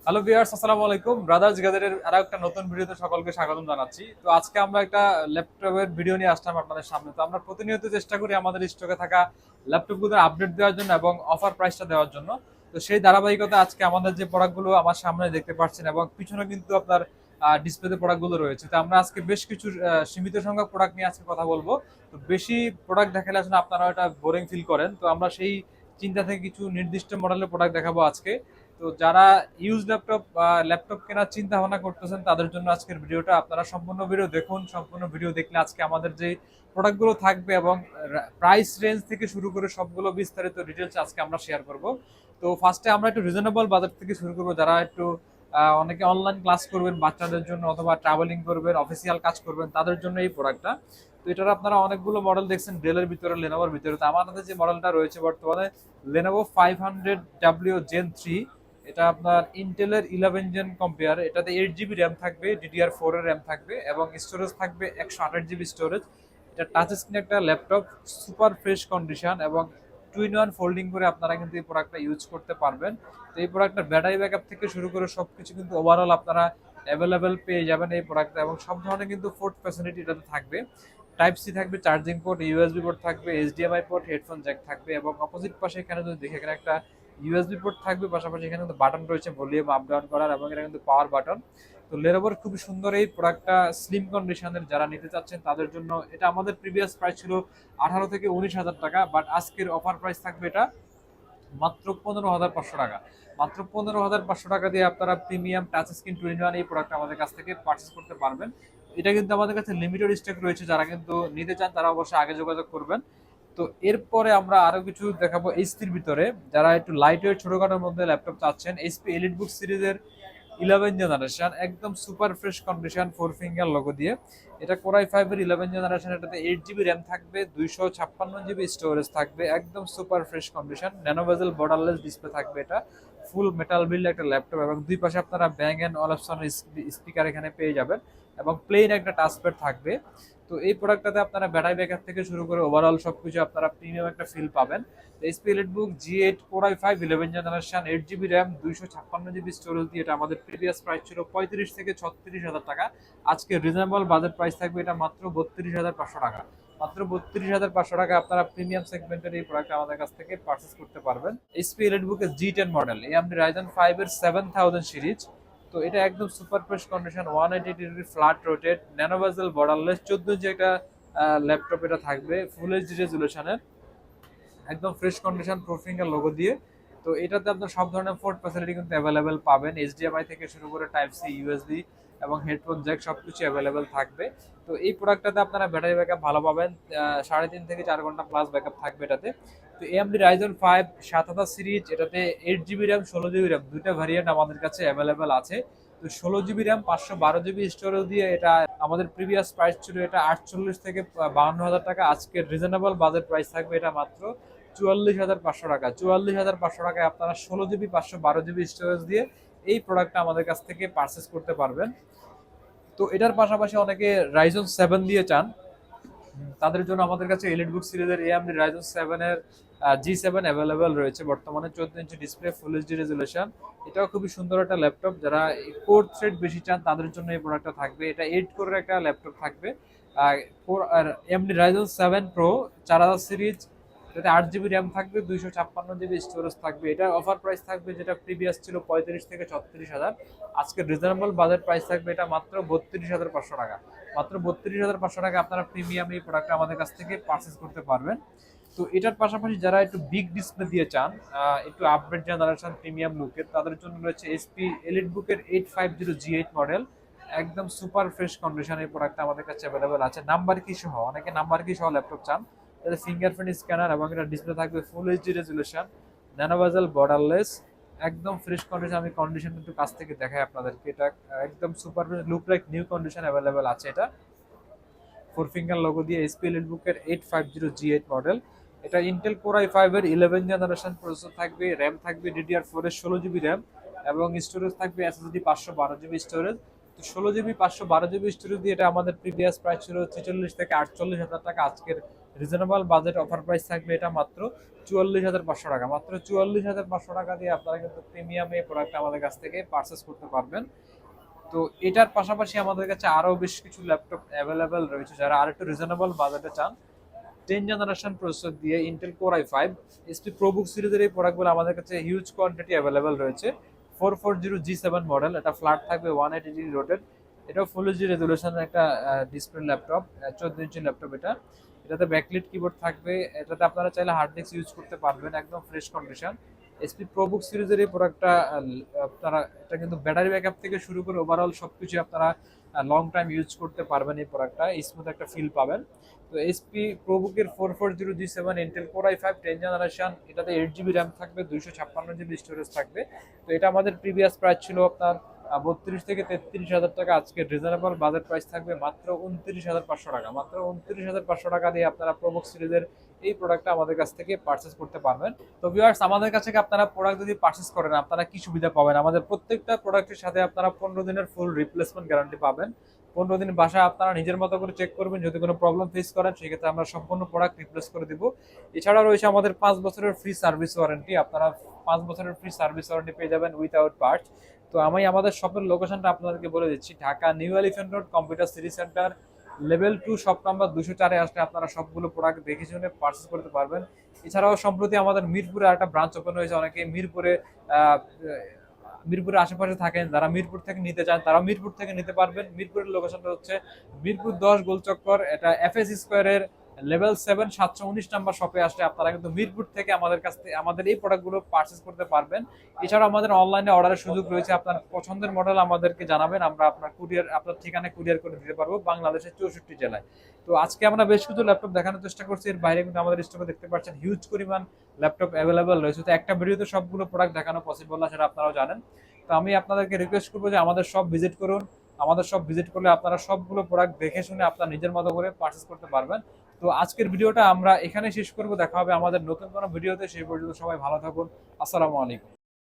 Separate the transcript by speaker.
Speaker 1: Hello viewers, আসসালামু আলাইকুম। Brothers গ্যাদারের আরো একটা নতুন ভিডিওতে সকলকে স্বাগতম জানাচ্ছি। তো আজকে আমরা একটা ল্যাপটপের ভিডিও নিয়ে আসলাম আপনাদের সামনে। তো আমরা প্রতিনিয়ত চেষ্টা করি আমাদের স্টকে থাকা ল্যাপটপগুলোর আপডেট দেওয়ার জন্য এবং অফার প্রাইসটা দেওয়ার জন্য। তো সেই ধারাবাহিকতা আজকে আমাদের যে প্রোডাক্টগুলো আমার সামনে দেখতে পাচ্ছেন এবং পিছনে কিন্তু আপনার ডিসপ্লেতে প্রোডাক্টগুলো রয়েছে। তো আমরা আজকে বেশ কিছু সীমিত সংখ্যক প্রোডাক্ট নিয়ে আজকে কথা বলবো। তো বেশি প্রোডাক্ট দেখালে আসলে আপনারা এটা বোরিং ফিল করেন। তো আমরা সেই চিন্তা থেকে কিছু নির্দিষ্ট মডেলের প্রোডাক্ট দেখাবো আজকে। তো যারা ইউজ ল্যাপটপ কেনার চিন্তা ভাবনা করতেছেন তাদের জন্য আজকের ভিডিওটা। আপনারা সম্পূর্ণ ভিডিও দেখুন। সম্পূর্ণ ভিডিও দেখলে আজকে আমাদের যে প্রোডাক্টগুলো থাকবে এবং প্রাইস রেঞ্জ থেকে শুরু করে সবগুলো বিস্তারিত ডিটেলস আজকে আমরা শেয়ার করব। তো ফার্স্টে আমরা একটু রিজনেবল বাজেট থেকে শুরু করব। যারা একটু অনেকে অনলাইন ক্লাস করবেন বাচ্চাদের জন্য অথবা ট্রাভেলিং করবেন, অফিসিয়াল কাজ করবেন, তাদের জন্য এই প্রোডাক্টটা। তো এটার আপনারা অনেকগুলো মডেল দেখছেন ডেলের ভিতরে, লেনোভোর ভিতরে। তো আমাদের যে মডেলটা রয়েছে বর্তমানে লেনোভো 500W Gen 3। এটা আপনার ইন্টেলের 11 জেন কম্পেয়ার। এটাতে 8 জিবি র্যাম থাকবে, DDR4 এর র্যাম থাকবে এবং স্টোরেজ থাকবে 128 জিবি স্টোরেজ। এটা টাচ স্ক্রিন একটা ল্যাপটপ, সুপার ফ্রেশ কন্ডিশন এবং 2-in-1 ফোল্ডিং করে আপনারা কিন্তু এই প্রোডাক্টটা ইউজ করতে পারবেন। তো এই প্রোডাক্টের ব্যাটারি ব্যাকআপ থেকে শুরু করে সবকিছু কিন্তু ওভারঅল আপনারা অ্যাভেলেবেল পেয়ে যাবেন এই প্রোডাক্টটা, এবং সব ধরনের কিন্তু পোর্ট ফ্যাসিলিটি এটাতে থাকবে। টাইপ সি থাকবে, চার্জিং পোর্ট, ইউএসবি পোর্ট থাকবে, এইচডিএমআই পোর্ট, হেডফোন জ্যাক থাকবে এবং অপোজিট পাশে এখানে যদি দেখে এখানে একটা ইউএসবি পোর্ট থাকবে, পাশাপাশি এখানে কিন্তু বাটন রয়েছে ভলিউম আপ ডাউন করার এবং এটা কিন্তু পাওয়ার বাটন। তো লেনোভোর খুবই সুন্দর এই প্রোডাক্টটা স্লিম কন্ডিশনের যারা নিতে চাচ্ছেন তাদের জন্য। এটা আমাদের প্রিভিয়াস প্রাইস ছিল 18 থেকে 19 হাজার টাকা, বাট আজকের অফার প্রাইস থাকবে এটা মাত্র 15,500 টাকা। মাত্র 15,500 টাকা দিয়ে আপনারা প্রিমিয়াম টাচ স্ক্রিন 2-in-1 এই প্রোডাক্ট আমাদের কাছ থেকে পারচেস করতে পারবেন। এটা কিন্তু আমাদের কাছে লিমিটেড স্টক রয়েছে, যারা কিন্তু নিতে চান তারা অবশ্যই আগে যোগাযোগ করবেন। তো এরপরে আমরা আরো কিছু দেখাবো এইচপির ভিতরে। যারা একটু লাইট ওয়েট ছোটখাটোর মধ্যে ল্যাপটপ চাচ্ছেন, এইচপি এলিটবুক সিরিজের 11 জেনারেশন, একদম super fresh condition, 4 finger logo দিয়ে। এটা কোরাই 5 এর 11 জেনারেশন। এটাতে 8 জিবি র্যাম থাকবে, 256 জিবি স্টোরেজ থাকবে, একদম super fresh condition, nano bezel borderless display থাকবে। এটা ফুল মেটাল বিল্ড একটা ল্যাপটপ এবং দুই পাশে আপনারা ব্যাং অ্যান্ড অলাপসন স্পিকার এখানে পেয়ে যাবেন এবং প্লেন একটা টাচপ্যাড থাকবে। তো এই প্রোডাক্টটাতে আপনারা ব্যাটারি ব্যাকআপ থেকে শুরু করে ওভারঅল সবকিছু আপনারা প্রিমিয়াম একটা ফিল পাবেন। HP EliteBook G8 core i 5 11 generation, 8 GB RAM, 256 GB storage দিয়ে। এটা আমাদের প্রিভিয়াস প্রাইস ছিল 35 থেকে 36 হাজার টাকা। আজকে রিজনেবল বাজেট প্রাইস থাকবে এটা মাত্র 32,500 টাকা। মাত্র 32,500 টাকা আপনারা প্রিমিয়াম সেগমেন্টের এই প্রোডাক্ট আমাদের কাছ থেকে পারচেস করতে পারবেন। এইচপি এলিটবুকের G10 মডেল, এই আপনি রাইজেন 5 এর 7000 সিরিজ। তো এটা একদম super fresh condition, 180 degree flat rotate, nano bezel borderless 14 ইঞ্চি একটা ল্যাপটপ এটা থাকবে, ফুল এইচডি রেজুলেশনের, একদম ফ্রেশ কন্ডিশন, 4 ফিঙ্গার লোগো দিয়ে। তো এটাতে আপনার সব ধরনের পোর্ট ফ্যাসিলিটি কিন্তু অ্যাভেলেবেল পাবেন, এইচডিএমআই থেকে শুরু করে টাইপ সি, ইউএসবি এবং হেডফোন জ্যাক সবকিছু অ্যাভেলেবেল থাকবে। তো এই প্রোডাক্টটাতে আপনারা ব্যাটারি ব্যাকআপ ভালো পাবেন, 3.5 থেকে 4 ঘন্টা প্লাস ব্যাকআপ থাকবে এটাতে। তো এএমডি রাইজন 5 7000 সিরিজ, এটাতে 8 জিবি র্যাম, 16 জিবি র্যাম, দুইটা ভ্যারিয়েন্ট আমাদের কাছে অ্যাভেলেবেল আছে। তো 16 জিবি র্যাম, 512 জিবি স্টোরেজ দিয়ে এটা আমাদের প্রিভিয়াস প্রাইস ছিল এটা 48 থেকে 52 হাজার টাকা। আজকের রিজনেবল বাজেট প্রাইস থাকবে এটা মাত্র 44,500 টাকা। 44,500 টাকায় আপনারা 16 জিবি 512 জিবি স্টোরেজ দিয়ে এই প্রোডাক্টটা আমাদের কাছ থেকে পারচেস করতে পারবেন। তো এটার পাশাপাশি অনেকে রাইজন 7 দিয়ে চান, তাদের জন্য আমাদের কাছে এলিটবুক সিরিজের AMD রাইজন 7 এর G7 অ্যাভেলেবেল রয়েছে বর্তমানে। 14 inch display, full HD resolution. এটাও খুবই সুন্দর একটা ল্যাপটপ। যারা কোর থ্রেড বেশি চান তাদের জন্য এই প্রোডাক্টটা থাকবে। এটা 8 কোরের একটা ল্যাপটপ থাকবে। AMD রাইজন 7 প্রো 4000 সিরিজ, এটাতে 8 জিবি র্যাম থাকবে, 256 জিবি স্টোরেজ থাকবে। এটার অফার প্রাইস থাকবে যেটা প্রিভিয়াস ছিল 35 থেকে 36 হাজার। আজকে রিজনেবল বাজেট প্রাইস থাকবে এটা মাত্র 32,500 টাকা। মাত্র 32,500 টাকা আপনারা প্রিমিয়াম এই প্রোডাক্টটা আমাদের কাছ থেকে পারচেস করতে পারবেন। তো এটার পাশাপাশি যারা একটু বিগ ডিসপ্লে দিয়ে চান, একটু আপডেট জেনারেশন প্রিমিয়াম লুকের, তাদের জন্য রয়েছে এইচপি এলিটবুকের 850G8 মডেল, একদম সুপার ফ্রেশ কন্ডিশন। এই প্রোডাক্টটা আমাদের কাছে অ্যাভেলেবেল আছে নাম্বার কি সহ। অনেকে নাম্বার কি সহ ল্যাপটপ চান, এতে ফিঙ্গারপ্রিন্ট স্ক্যানার এবং এটা ডিসপ্লে থাকবে full HD resolution, nano bezel borderless, একদম ফ্রেশ কন্ডিশন। আমি কন্ডিশন একটু কাছ থেকে দেখাই আপনাদেরকে। এটা একদম super look like new condition available আছে। এটা 4 ফিঙ্গার লোগো দিয়ে এইচপি এলিটবুকের 850G8 মডেল। এটা ইন্টেল কোরাই 5 এর 11 জেনারেশন প্রসেসর থাকবে, র্যাম থাকবে DDR4 এর 16 জিবি র্যাম এবং স্টোরেজ থাকবে SSD 512 জিবি স্টোরেজ। তো 16 জিবি 512 জিবি স্টোরেজ দিয়ে এটা আমাদের প্রিভিয়াস প্রাইস ছিল 46 থেকে 48 হাজার টাকা। আজকের রিজনেবল বাজেট অফার প্রাইস থাকবে এটা মাত্র 44,500 টাকা। মাত্র 44,500 টাকা দিয়ে আপনারা কিন্তু প্রিমিয়াম এই প্রোডাক্ট আমাদের কাছ থেকে পারচেস করতে পারবেন। তো এটার পাশাপাশি আমাদের কাছে আরো বেশ কিছু ল্যাপটপ অ্যাভেলেবেল রয়েছে, যারা আরেকটু রিজনেবল বাজেটে চান। 10 জেনারেশন প্রসেসর দিয়ে Intel core i5 SP ProBook সিরিজের এই প্রোডাক্টগুলো আমাদের কাছে হিউজ কোয়ান্টিটি অ্যাভেলেবেল রয়েছে। 440G7 মডেল, এটা ফ্ল্যাট থাকবে 180 রোটেট, এটাও ফুল এইচডি রেজলিউশনের একটা ডিসপ্লে ল্যাপটপ, 14 ইঞ্চি ল্যাপটপ এটা। এটাতে ব্যাকলিট কিবোর্ড থাকবে, এটাতে আপনারা চাইলে হার্ড ডিস্ক ইউজ করতে পারবেন, একদম ফ্রেশ কন্ডিশন। এসপি প্রোবুক সিরিজের এই প্রোডাক্টটা আপনারা, এটা কিন্তু ব্যাটারি ব্যাকআপ থেকে শুরু করে ওভারঅল সবকিছু আপনারা লং টাইম ইউজ করতে পারবেন। এই প্রোডাক্টটা স্মুথ একটা ফিল পাবেন। তো এসপি প্রোবুকের 440G7 Intel core i5 10 generation, এটাতে 8GB র্যাম থাকবে, 256GB স্টোরেজ থাকবে। তো এটা আমাদের প্রিভিয়াস প্রাইস ছিল আপনার 32 থেকে 33,000 টাকা, আজকে রিজনেবল বাজেট প্রাইস থাকবে মাত্র 29,500 টাকা। মাত্র 29,500 টাকা দিয়ে আপনারা প্রোবুক সিরিজের এই প্রোডাক্টটা আমাদের কাছ থেকে পারচেস করতে পারবেন। তো ভিউয়ার্স, আমাদের কাছে আপনারা প্রোডাক্ট যদি পারচেস করেন আপনারা কি সুবিধা পাবেন? আমাদের প্রত্যেকটা প্রোডাক্টের সাথে আপনারা 15 দিনের ফুল রিপ্লেসমেন্ট গ্যারান্টি পাবেন। 15 দিন বাসায় আপনারা নিজের মতো করে চেক করবেন, যদি কোনো প্রবলেম ফেস করেন সেক্ষেত্রে আমরা সম্পূর্ণ প্রোডাক্ট রিপ্লেস করে দিব। এছাড়াও রয়েছে আমাদের 5 বছরের ফ্রি সার্ভিস ওয়ারেন্টি, আপনারা 5 বছরের ফ্রি সার্ভিস ওয়ারেন্টি পেয়ে যাবেন উইথাউট পার্টস। তো আমি আমাদের শপের লোকেশনটা আপনাদেরকে বলে দিচ্ছি, Dhaka new elephant road computer city center level 2 shop number 204-এ আসলে আপনারা সবগুলো প্রোডাক্ট দেখে শুনে পারচেস করতে পারবেন। এছাড়াও সম্প্রতি আমাদের মিরপুরে একটা ব্রাঞ্চ ওপেন হয়েছে, অনেকে মিরপুরের আশেপাশে থাকেন, যারা মিরপুর থেকে নিতে চান তারা মিরপুর থেকে নিতে পারবেন। মিরপুরের লোকেশনটা হচ্ছে মিরপুর 10 গোলচক্কর, এটা এফএস স্কোয়ারের লেভেল 7 719 নাম্বার শপে আসলে আপনারা কিন্তু মিরপুর থেকে আমাদের কাছ থেকে আমাদের এই প্রোডাক্টগুলো পারচেস করতে পারবেন। এছাড়াও আমাদের অনলাইনে অর্ডারের সুযোগ রয়েছে, আপনার পছন্দের মডেল আমাদেরকে জানাবেন, আমরা আপনার ঠিকানায় কুরিয়ার করে দিতে পারবো বাংলাদেশের 64 জেলায়। তো আজকে আমরা বেশ কিছু ল্যাপটপ দেখানোর চেষ্টা করছি, এর বাইরে কিন্তু আমাদের স্টকে দেখতে পাচ্ছেন হিউজ পরিমাণ ল্যাপটপ অ্যাভেলেবেল রয়েছে। তো একটা ভিডিওতে সবগুলো প্রোডাক্ট দেখানো পসিবল না, সেটা আপনারাও জানেন। তো আমি আপনাদেরকে রিকোয়েস্ট করবো যে আমাদের সব ভিজিট করুন, আমাদের সব ভিজিট করলে আপনারা সবগুলো প্রোডাক্ট দেখে শুনে আপনার নিজের মতো করে পারচেস করতে পারবেন। তো আজকের ভিডিওটা আমরা এখানে শেষ করব, দেখা হবে আমাদের নতুন কোনো ভিডিওতে, সেই পর্যন্ত সবাই ভালো থাকুন। আসসালামু আলাইকুম।